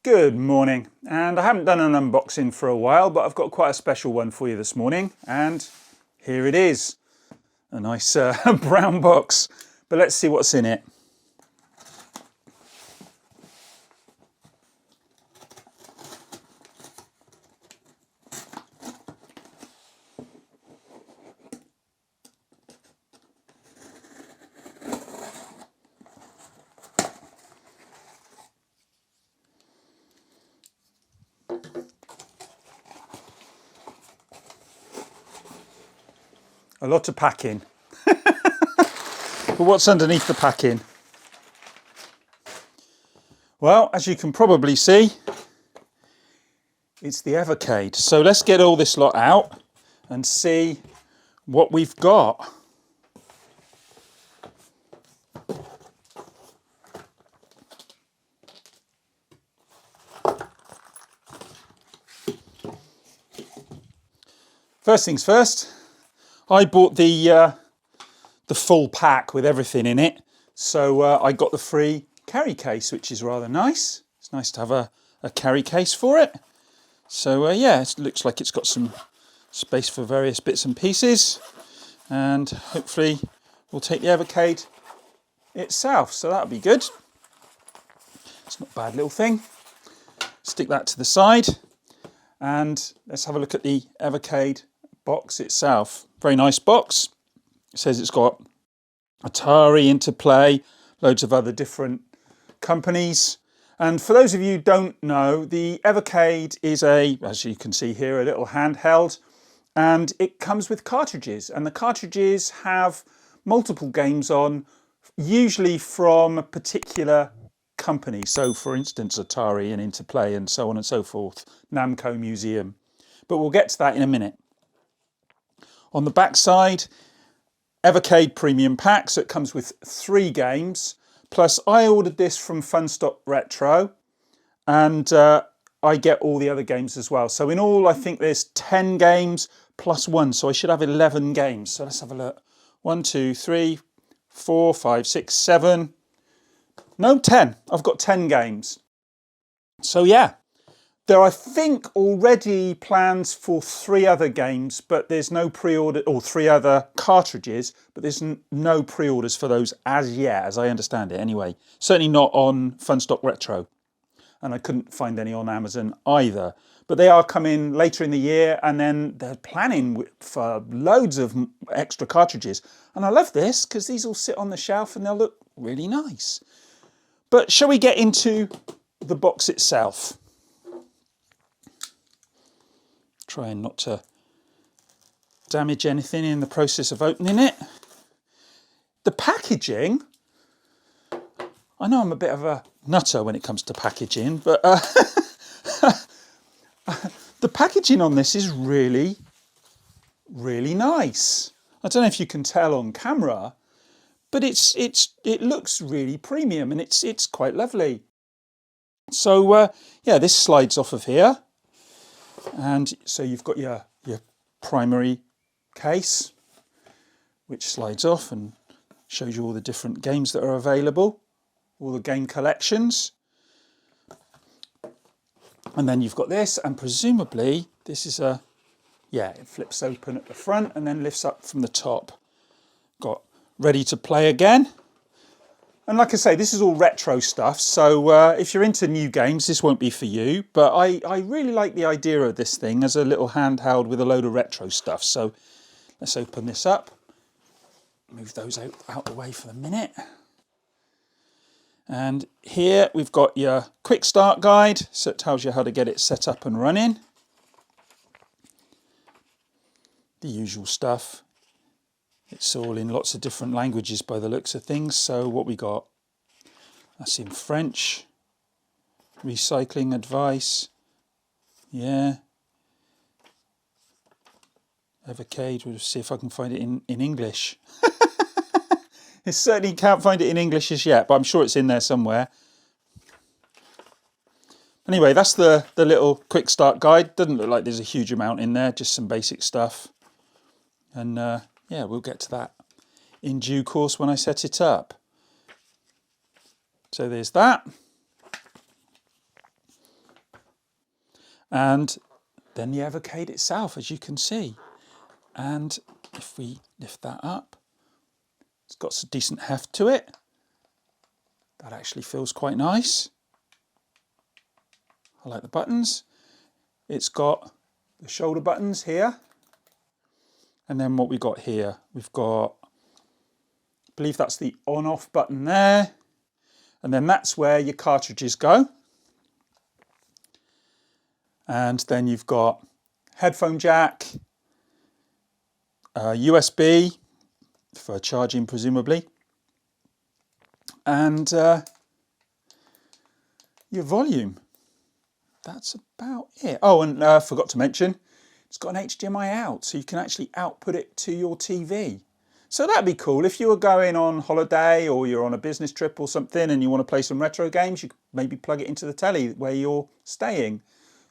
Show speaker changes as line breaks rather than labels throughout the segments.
Good morning, and I haven't done an unboxing for a while, but I've got quite a special one for you this morning, and here it is. A nice brown box, but let's see what's in it. A lot of packing. But what's underneath the packing? Well, as you can probably see, it's the Evercade. So let's get all this lot out and see what we've got. First things first, I bought the full pack with everything in it. So I got the free carry case, which is rather nice. It's nice to have a carry case for it. So yeah, it looks like it's got some space for various bits and pieces. And hopefully we'll take the Evercade itself. So that'll be good. It's not a bad little thing. Stick that to the side. And let's have a look at the Evercade box itself. Very nice box. It says it's got Atari, Interplay, loads of other different companies. And for those of you who don't know, the Evercade is as you can see here, a little handheld, and it comes with cartridges, and the cartridges have multiple games on, usually from a particular company. So for instance, Atari and Interplay and so on and so forth, Namco Museum. But we'll get to that in a minute. On the back side, Evercade Premium Pack, so it comes with 3 games. Plus, I ordered this from Funstock Retro, and I get all the other games as well. So in all, I think there's 10 games plus 1, so I should have 11 games. So let's have a look. 1, 2, 3, 4, 5, 6, 7. No, 10. I've got 10 games. So yeah. There are, I think, already plans for 3 other games, but there's no pre-order, or 3 other cartridges, but there's no pre-orders for those as yet, as I understand it anyway. Certainly not on Funstock Retro, and I couldn't find any on Amazon either. But they are coming later in the year, and then they're planning for loads of extra cartridges. And I love this, because these will sit on the shelf and they'll look really nice. But shall we get into the box itself? Trying not to damage anything in the process of opening it. The packaging, I know I'm a bit of a nutter when it comes to packaging, but the packaging on this is really, really nice. I don't know if you can tell on camera, but it looks really premium, and it's quite lovely. So yeah, this slides off of here. And so you've got your primary case, which slides off and shows you all the different games that are available, all the game collections. And then you've got this, and presumably this is it flips open at the front and then lifts up from the top. Got ready to play again. And like I say, this is all retro stuff, so if you're into new games, this won't be for you. But I really like the idea of this thing as a little handheld with a load of retro stuff. So let's open this up. Move those out the way for the minute. And here we've got your quick start guide, so it tells you how to get it set up and running. The usual stuff. It's all in lots of different languages by the looks of things. So what we got? That's in French. Recycling advice. Yeah. Evercade. We'll see if I can find it in English. I certainly can't find it in English as yet, but I'm sure it's in there somewhere. Anyway, that's the little quick start guide. Doesn't look like there's a huge amount in there, just some basic stuff. And yeah, we'll get to that in due course when I set it up. So there's that. and then the Evercade itself, as you can see. And if we lift that up, it's got some decent heft to it. That actually feels quite nice. I like the buttons. It's got the shoulder buttons here. And then what we got here, we've got, I believe that's the on-off button there. And then that's where your cartridges go. And then you've got headphone jack, USB for charging presumably, and your volume. That's about it. Oh, and I forgot to mention, it's got an HDMI out, so you can actually output it to your TV. So that'd be cool. If you were going on holiday or you're on a business trip or something and you want to play some retro games, you could maybe plug it into the telly where you're staying.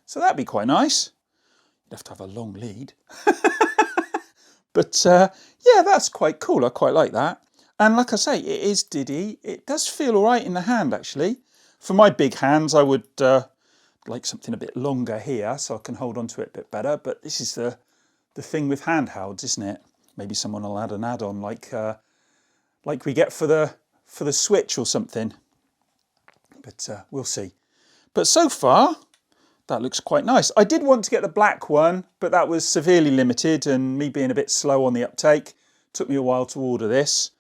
So that'd be quite nice. You'd have to have a long lead. But yeah, that's quite cool. I quite like that. And like I say, it is diddy. It does feel all right in the hand, actually. For my big hands, I would like something a bit longer here so I can hold on to it a bit better. But this is the thing with handhelds, isn't it? Maybe someone will add an add-on like we get for the Switch or something. But we'll see. But so far, that looks quite nice. I did want to get the black one, but that was severely limited, and me being a bit slow on the uptake, took me a while to order this,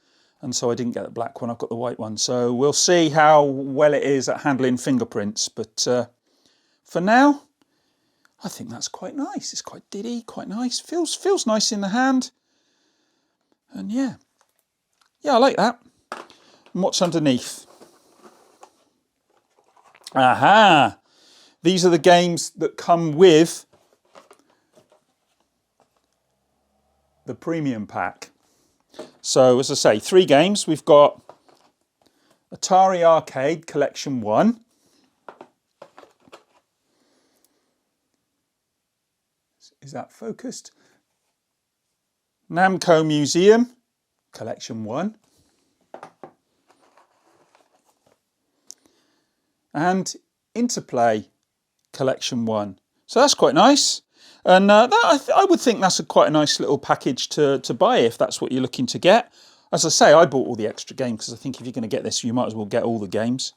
and so I didn't get the black one. I've got the white one. So we'll see how well it is at handling fingerprints. But for now, I think that's quite nice. It's quite diddy, quite nice. Feels nice in the hand. And yeah, I like that. And what's underneath? Aha! These are the games that come with the premium pack. So as I say, 3 games. We've got Atari Arcade Collection 1. Is that focused? Namco Museum Collection 1. And Interplay Collection 1. So that's quite nice. And I would think that's quite a nice little package to buy if that's what you're looking to get. As I say, I bought all the extra games because I think if you're going to get this, you might as well get all the games.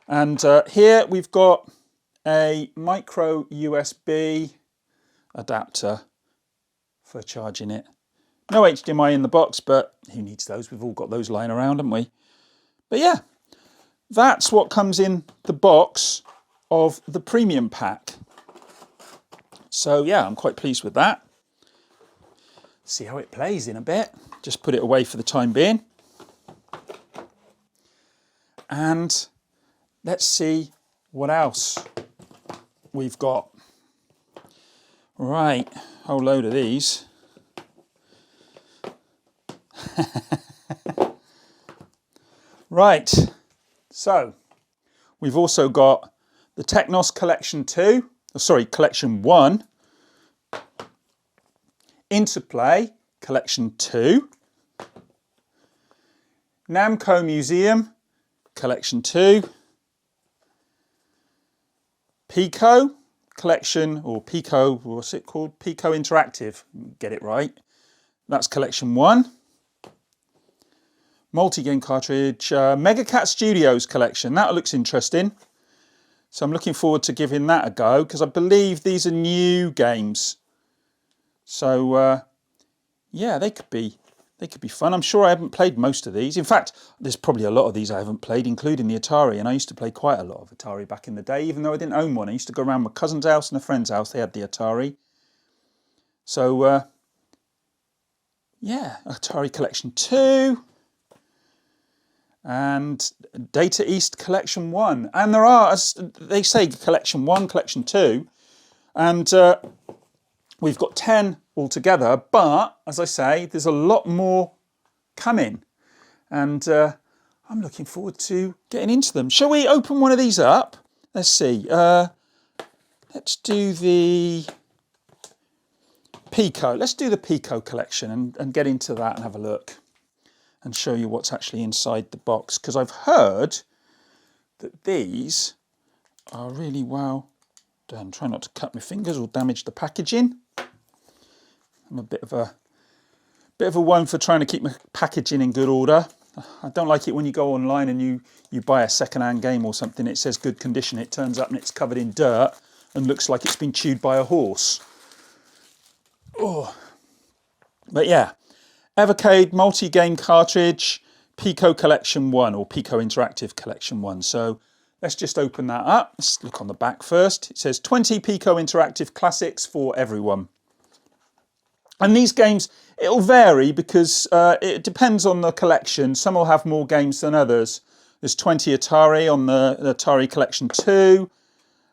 And here we've got a micro USB adapter for charging it. No HDMI in the box, but who needs those? We've all got those lying around, haven't we? But yeah, that's what comes in the box of the premium pack. So yeah, I'm quite pleased with that. See how it plays in a bit. Just put it away for the time being. And let's see what else we've got. Right, whole load of these. Right, so we've also got the Technos Collection 2, Collection 1, Interplay Collection 2, Namco Museum Collection 2, Pico Collection, or Pico, what's it called? Pico Interactive, get it right. That's Collection 1. Multi-game cartridge, Mega Cat Studios collection. That looks interesting. So I'm looking forward to giving that a go because I believe these are new games. So yeah, they could be fun. I'm sure I haven't played most of these. In fact, there's probably a lot of these I haven't played, including the Atari. And I used to play quite a lot of Atari back in the day, even though I didn't own one. I used to go around my cousin's house and a friend's house. They had the Atari. So yeah, Atari Collection 2. And Data East Collection 1. And there are, as they say, Collection 1, Collection 2. And we've got 10 altogether. But, as I say, there's a lot more coming. And I'm looking forward to getting into them. Shall we open one of these up? Let's see. Let's do the Pico. Let's do the Pico collection and get into that and have a look. And show you what's actually inside the box, because I've heard that these are really well try not to cut my fingers or damage the packaging. I'm a bit of a one for trying to keep my packaging in good order. I don't like it when you go online and you buy a second-hand game or something, it says good condition, it turns up and it's covered in dirt and looks like it's been chewed by a horse. Oh. But yeah, Evercade multi-game cartridge, Pico Collection 1 or Pico Interactive Collection 1. So let's just open that up. Let's look on the back first. It says 20 Pico Interactive classics for everyone. And these games, it'll vary because it depends on the collection. Some will have more games than others. There's 20 Atari on the Atari Collection 2.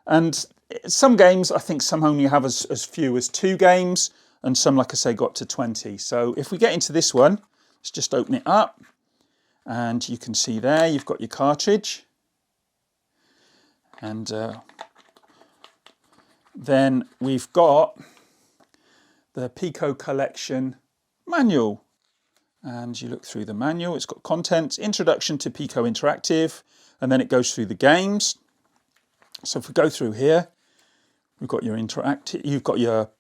And some games, I think some only have as few as 2 games. And some, like I say, got to 20. So if we get into this one, let's just open it up. And you can see there, you've got your cartridge. And then we've got the Pico Collection manual. And you look through the manual, it's got contents, introduction to Pico Interactive, and then it goes through the games. So if we go through here, we've got your interactive, you've got your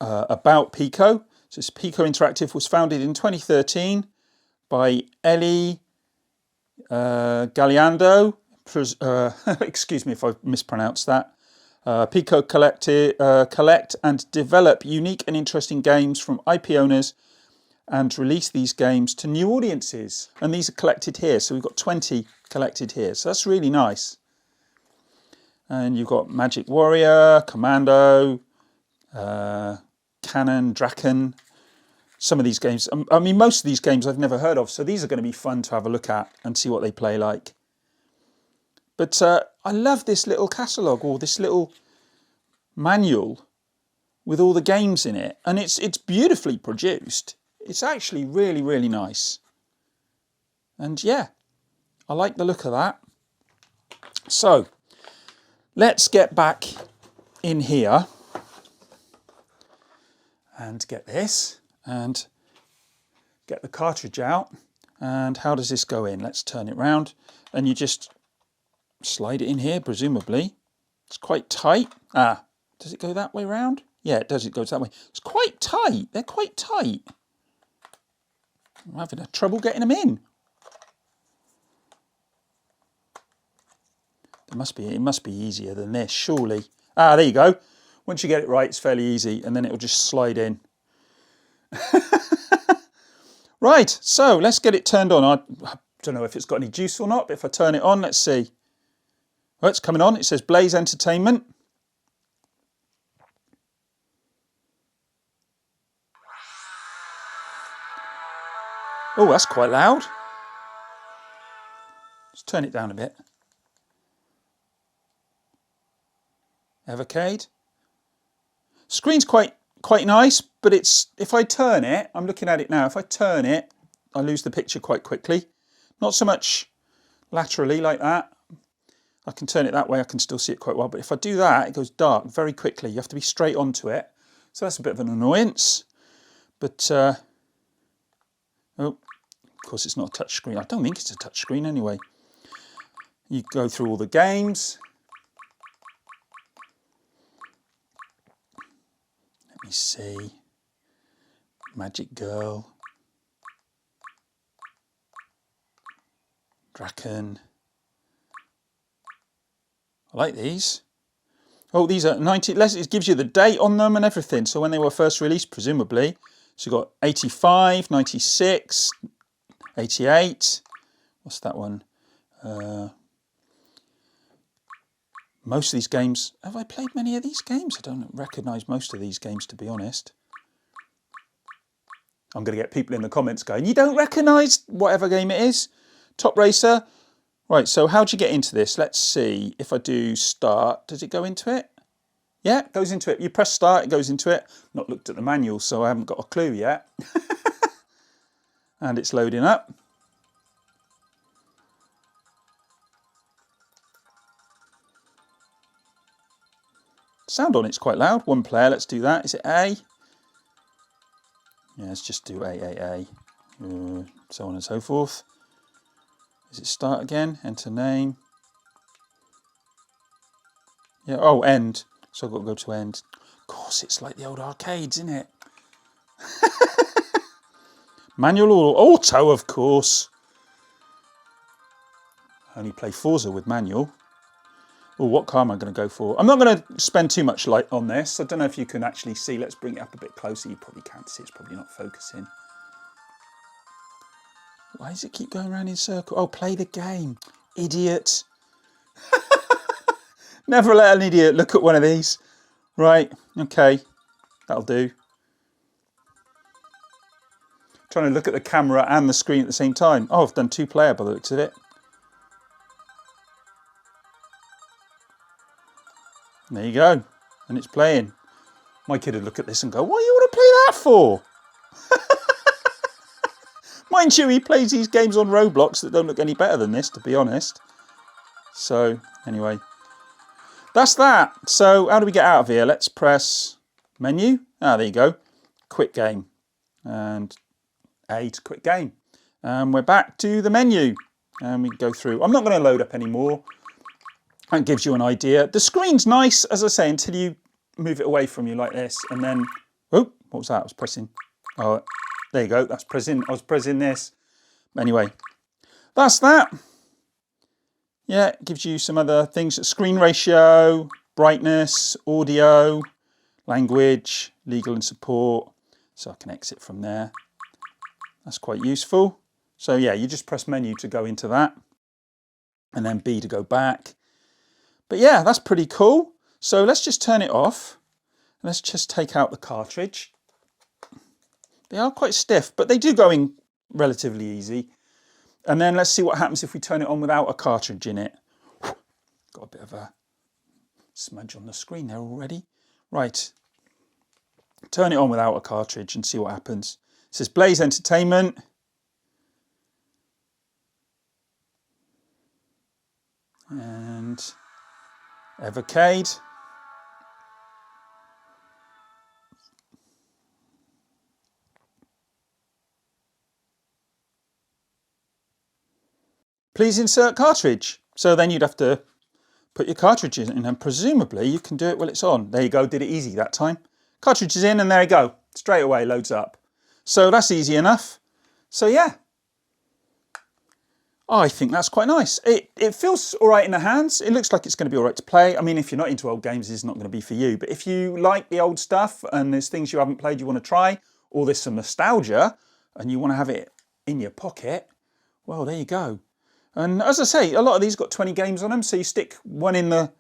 about Pico. So this Pico Interactive was founded in 2013 by Eli Galiando. Excuse me if I mispronounced that. Pico collect and develop unique and interesting games from IP owners and release these games to new audiences. And these are collected here. So we've got 20 collected here. So that's really nice. And you've got Magic Warrior, Commando, Cannon, Draken. Some of these games, I mean, most of these games I've never heard of. So these are going to be fun to have a look at and see what they play like. But I love this little catalogue or this little manual with all the games in it. And it's beautifully produced. It's actually really, really nice. And yeah, I like the look of that. So let's get back in here and get this and get the cartridge out. And how does this go in? Let's turn it round and you just slide it in here, presumably. It's quite tight. Does it go that way round? Yeah, it does. It goes that way. It's quite tight. They're quite tight. I'm having trouble getting them in. It must be easier than this, surely. There you go. Once you get it right, it's fairly easy, and then it'll just slide in. Right, so let's get it turned on. I don't know if it's got any juice or not, but if I turn it on, let's see. Oh, it's coming on. It says Blaze Entertainment. Oh, that's quite loud. Let's turn it down a bit. Evercade. Screen's quite nice, but it's, if I turn it, I'm looking at it now, if I turn it, I lose the picture quite quickly. Not so much laterally like that. I can turn it that way, I can still see it quite well, but if I do that, it goes dark very quickly. You have to be straight onto it. So that's a bit of an annoyance. But, oh, of course it's not a touch screen. I don't think it's a touch screen anyway. You go through all the games. Let me see. Magic Girl. Draken. I like these. Oh, these are 90, it gives you the date on them and everything. So when they were first released, presumably. So you've got 85, 96, 88. What's that one? Most of these games, have I played many of these games? I don't recognise most of these games, to be honest. I'm going to get people in the comments going, you don't recognise whatever game it is? Top Racer. Right, so how do you get into this? Let's see. If I do start, does it go into it? Yeah, it goes into it. You press start, it goes into it. Not looked at the manual, so I haven't got a clue yet. And it's loading up. Sound on it's quite loud. One player, let's do that. Is it A? Yeah, let's just do A. So on and so forth. Is it start again? Enter name. Yeah, oh, end. So I've got to go to end. Of course, it's like the old arcades, isn't it? Manual or auto, of course. I only play Forza with manual. Oh, what car am I going to go for? I'm not going to spend too much light on this. I don't know if you can actually see. Let's bring it up a bit closer. You probably can't see. It's probably not focusing. Why does it keep going around in circles? Oh, play the game. Idiot. Never let an idiot look at one of these. Right, okay. That'll do. Trying to look at the camera and the screen at the same time. Oh, I've done 2-player by the looks of it. There you go. And it's playing. My kid would look at this and go, what do you want to play that for? Mind you, he plays these games on Roblox that don't look any better than this, to be honest. So, anyway. That's that. So, how do we get out of here? Let's press menu. Ah, there you go. Quick game. And A to quick game. And we're back to the menu. And we go through. I'm not going to load up anymore. That gives you an idea. The screen's nice, as I say, until you move it away from you like this. And then, oh, what was that? I was pressing. Oh, there you go. That's pressing. I was pressing this. Anyway, that's that. Yeah, it gives you some other things. Screen ratio, brightness, audio, language, legal and support. So I can exit from there. That's quite useful. So yeah, you just press menu to go into that. And then B to go back. But yeah, that's pretty cool. So let's just turn it off. Let's just take out the cartridge. They are quite stiff, but they do go in relatively easy. And then let's see what happens if we turn it on without a cartridge in it. Got a bit of a smudge on the screen there already. Right. Turn it on without a cartridge and see what happens. It says Blaze Entertainment. And Evercade. Please insert cartridge. So then you'd have to put your cartridge in and presumably you can do it while it's on. There you go, did it easy that time. Cartridge is in and there you go. Straight away loads up. So that's easy enough. So yeah. I think that's quite nice. It feels all right in the hands. It looks like it's going to be all right to play. I mean, if you're not into old games, it's not going to be for you. But if you like the old stuff and there's things you haven't played you want to try, or there's some nostalgia and you want to have it in your pocket, well, there you go. And as I say, a lot of these got 20 games on them. So you stick one in the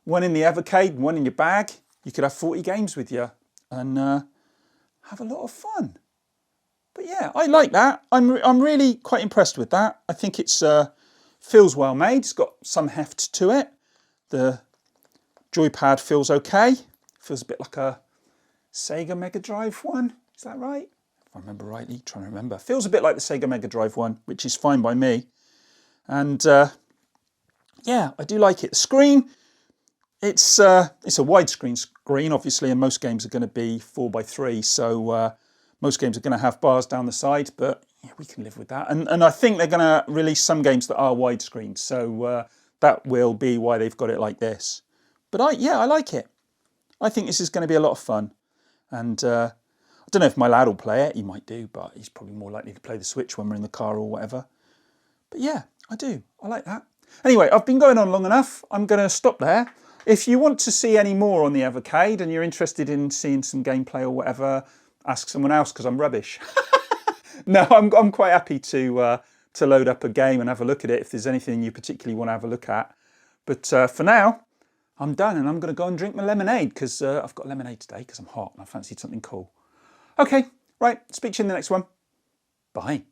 Evercade, one in your bag. You could have 40 games with you and have a lot of fun. But yeah, I like that. I'm really quite impressed with that. I think it's feels well made. It's got some heft to it. The joypad feels okay. Feels a bit like a Sega Mega Drive one. Is that right? If I remember rightly, trying to remember. Feels a bit like the Sega Mega Drive one, which is fine by me. And yeah, I do like it. The screen, it's a widescreen screen, obviously, and most games are going to be 4:3. So most games are going to have bars down the side, but yeah, we can live with that. And I think they're going to release some games that are widescreen, so that will be why they've got it like this. But I like it. I think this is going to be a lot of fun. And I don't know if my lad will play it. He might do, but he's probably more likely to play the Switch when we're in the car or whatever. But yeah, I do. I like that. Anyway, I've been going on long enough. I'm going to stop there. If you want to see any more on the Evercade and you're interested in seeing some gameplay or whatever, ask someone else because I'm rubbish. No, I'm quite happy to load up a game and have a look at it if there's anything you particularly want to have a look at. But for now, I'm done and I'm going to go and drink my lemonade because I've got lemonade today because I'm hot and I fancied something cool. Okay, right, speak to you in the next one. Bye.